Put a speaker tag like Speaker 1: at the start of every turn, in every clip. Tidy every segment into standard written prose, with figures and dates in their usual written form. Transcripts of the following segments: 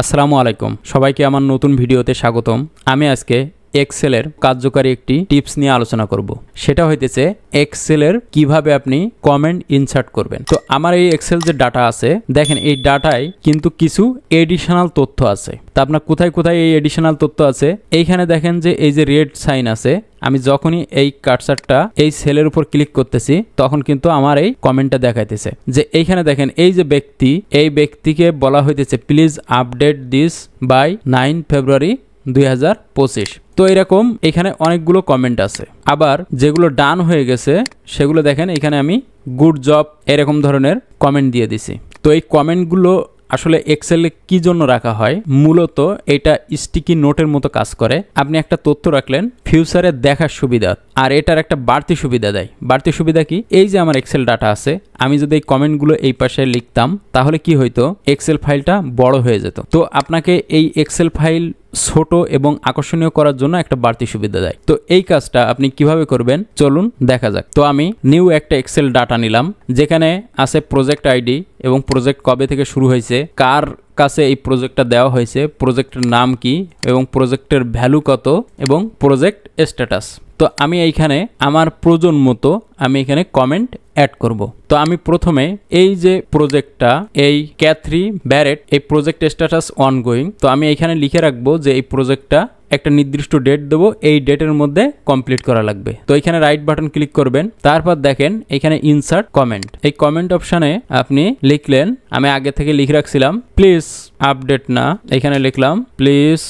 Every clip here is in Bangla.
Speaker 1: আসসালামু আলাইকুম সবাইকে আমার নতুন ভিডিওতে স্বাগতম। আমি আজকে এক্সেলের কার্যকারী একটি টিপস নিয়ে আলোচনা করব। সেটা হইতেছে এক্সেলের কিভাবে আপনি কমেন্ট ইনসার্ট করবেন। তো আমার এই এক্সেল যে ডাটা আছে, দেখেন এই ডাটায় কিন্তু কিছু এডিশনাল তথ্য আছে। তা আপনার কোথায় কোথায় এই এডিশনাল তথ্য আছে, এইখানে দেখেন যে এই যে রেড সাইন আছে, আমি যখনই এই কার্সারটা এই সেলের উপর ক্লিক করতেছি তখন কিন্তু আমার এই কমেন্টটা দেখাইতেছে যে এইখানে দেখেন এই যে ব্যক্তি, এই ব্যক্তিকে বলা হইতেছে প্লিজ আপডেট দিস বাই 9 ফেব্রুয়ারি 2025। তো এরকম এখানে অনেকগুলো কমেন্ট আছে। আবার যেগুলো ডান হয়ে গেছে সেগুলো দেখেন এখানে আমি গুড জব এরকম ধরনের কমেন্ট দিয়ে দিছি। তো এই কমেন্টগুলো আসলে এক্সেলে কি জন্য রাখা হয়, মূলত এটা স্টিকি নোটের মতো কাজ করে। আপনি একটা তথ্য রাখলেন ফিউচারে দেখার সুবিধা, আর এটার একটা বাড়তি সুবিধা দেয়। বাড়তি সুবিধা কি, এই যে আমার এক্সেল ডাটা আছে, আমি যদি এই কমেন্টগুলো এই পাশে লিখতাম তাহলে কি হইতো, এক্সেল ফাইলটা বড় হয়ে যেত। তো আপনাকে এই এক্সেল ফাইল ছোট এবং আকর্ষণীয় করার জন্য একটা বাড়তি সুবিধা দেয়। তো এই কাজটা আপনি কিভাবে করবেন চলুন দেখা যাক। তো আমি নিউ একটা এক্সেল ডাটা নিলাম, যেখানে আছে প্রজেক্ট আইডি এবং প্রজেক্ট কবে থেকে শুরু হয়েছে, কার কাছে এই প্রজেক্টটা দেওয়া হয়েছে, প্রজেক্টের নাম কি এবং প্রজেক্টের ভ্যালু কত এবং প্রজেক্ট স্ট্যাটাস। তো আমি এইখানে আমার প্রয়োজন মতো আমি এখানে কমেন্ট অ্যাড করব। তো আমি প্রথমে এই যে প্রজেক্টটা, এই ক্যাথরি ব্যারেট, এই প্রজেক্ট স্ট্যাটাস অনগোয়িং, তো আমি এইখানে লিখে রাখবো যে এই প্রজেক্টটা একটা নির্দিষ্ট ডেট দেবো, এই ডেটের মধ্যে কমপ্লিট করা লাগবে। তো এখানে রাইট বাটন ক্লিক করবেন, তারপর দেখেন এখানে ইনসার্ট কমেন্ট, এই কমেন্ট অপশানে আপনি লিখলেন, আমি আগে থেকে লিখে রাখছিলাম প্লিজ আপডেট না, এখানে লিখলাম প্লিজ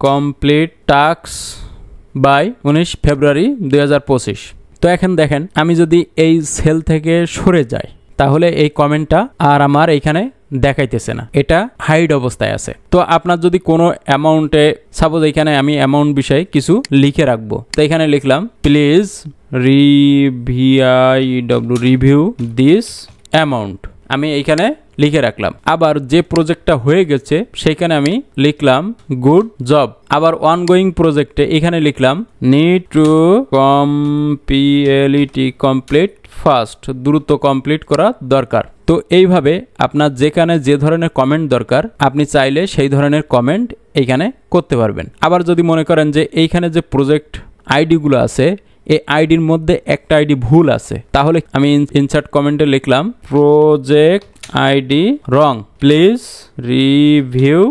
Speaker 1: কমপ্লিট টাস্ক বাই 19 ফেব্রুয়ারি 2025। তো এখন দেখেন আমি যদি এই সেল থেকে সরে যাই তাহলে এই কমেন্টটা আর আমার এইখানে দেখাইতেছে না, এটা হাইড অবস্থায় আছে। তো আপনার যদি কোনো অ্যামাউন্টে, সাপোজ এখানে আমি অ্যামাউন্ট বিষয়ে কিছু লিখে রাখবো, তো এখানে লিখলাম প্লিজ রিভিউ দিস অ্যামাউন্ট, আমি এইখানে লিখে রাখলাম। আবার যে প্রজেক্টটা হয়ে গেছে সেখানে আমি লিখলাম গুড জব। আবার অনগোয়িং প্রজেক্টে এখানে লিখলাম নিড টু কমপ্লিট ফাস্ট, দ্রুত কমপ্লিট করা দরকার। তো এইভাবে আপনার যেখানে যে ধরনের কমেন্ট দরকার আপনি চাইলে সেই ধরনের কমেন্ট এইখানে করতে পারবেন। আবার যদি মনে করেন যে এইখানে যে প্রজেক্ট আইডিগুলো আছে এই আইডির মধ্যে একটা আইডি ভুল আছে, তাহলে আমি ইনসার্ট কমেন্টে লিখলাম project ID wrong, please review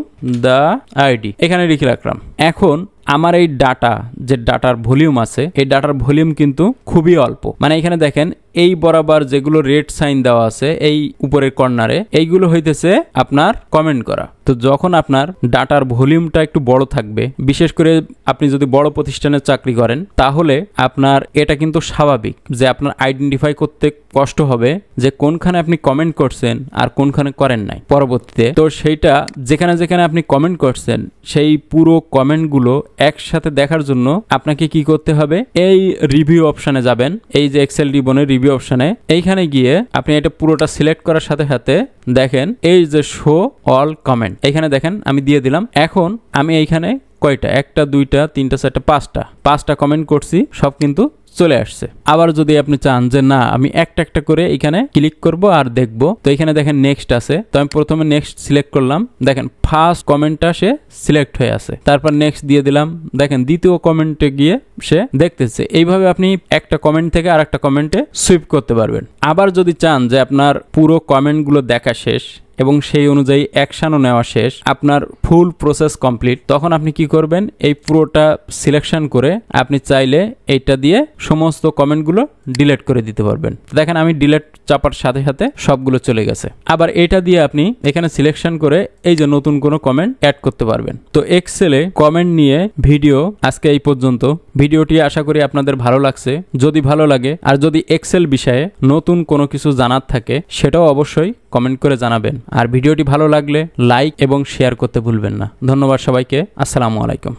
Speaker 1: the ID, এখানে লিখে রাখলাম। এখন আমার এই ডাটা, যে ডাটার ভলিউম আছে, এই ডাটার ভলিউম কিন্তু খুবই অল্প। মানে এখানে দেখেন এই বরাবর যেগুলো রেড সাইন দেওয়া আছে এই উপরের কর্নারে, এইগুলো হইতেছে আপনার কমেন্ট করা। তো যখন আপনার ডাটার ভলিউমটা একটু বড় থাকবে, বিশেষ করে আপনি যদি বড় প্রতিষ্ঠানে চাকরি করেন, তাহলে আপনার এটা কিন্তু স্বাভাবিক যে আপনার আইডেন্টিফাই করতে কষ্ট হবে যে কোনখানে আপনি কমেন্ট করছেন আর কোনখানে করেন নাই পরবর্তীতে। তো সেইটা যেখানে যেখানে আপনি কমেন্ট করছেন সেই পুরো কমেন্টগুলো একসাথে দেখার জন্য আপনাকে কি করতে হবে, এই রিভিউ অপশানে যাবেন, এই যে এক্সেল রিবনের রিভিউ অপশানে, এইখানে গিয়ে আপনি এটা পুরোটা সিলেক্ট করার সাথে সাথে দেখেন এই যে শো অল কমেন্ট, এইখানে দেখেন আমি দিয়ে দিলাম। এখন আমি এইখানে কয়টা, 1 2 3 4 5টা কমেন্ট করছি, সব কিন্তু চলে আসছে। আবার যদি আপনি চান যে না আমি একটা একটা করে এখানে ক্লিক করব আর দেখব, তো এখানে দেখেন নেক্সট আছে, তো আমি প্রথমে নেক্সট সিলেক্ট করলাম, দেখেন ফার্স্ট কমেন্টটা সে সিলেক্ট হয়ে আছে, তারপর নেক্সট দিয়ে দিলাম, দেখেন দ্বিতীয় কমেন্টে গিয়ে সে দেখতেছে। এইভাবে আপনি একটা কমেন্ট থেকে আর একটা কমেন্টে সুইপ করতে পারবেন। আবার যদি চান যে আপনার পুরো কমেন্টগুলো দেখা শেষ এবং সেই অনুযায়ী অ্যাকশনও নেওয়া শেষ, আপনার ফুল প্রসেস কমপ্লিট, তখন আপনি কি করবেন, এই পুরোটা সিলেকশন করে আপনি চাইলে এইটা দিয়ে সমস্ত কমেন্টগুলো ডিলিট করে দিতে পারবেন। দেখেন আমি ডিলিট চাপার সাথে সাথে সবগুলো চলে গেছে। আবার এটা দিয়ে আপনি এখানে সিলেকশন করে এই যে নতুন কোনো কমেন্ট অ্যাড করতে পারবেন। তো এক্সেলে কমেন্ট নিয়ে ভিডিও আজকে এই পর্যন্ত। ভিডিওটি আশা করি আপনাদের ভালো লাগছে। যদি ভালো লাগে আর যদি এক্সেল বিষয়ে নতুন কোনো কিছু জানার থাকে সেটাও অবশ্যই কমেন্ট করে জানাবেন। আর ভিডিওটি ভালো লাগলে লাইক এবং শেয়ার করতে ভুলবেন না। ধন্যবাদ সবাইকে। আসসালামু আলাইকুম।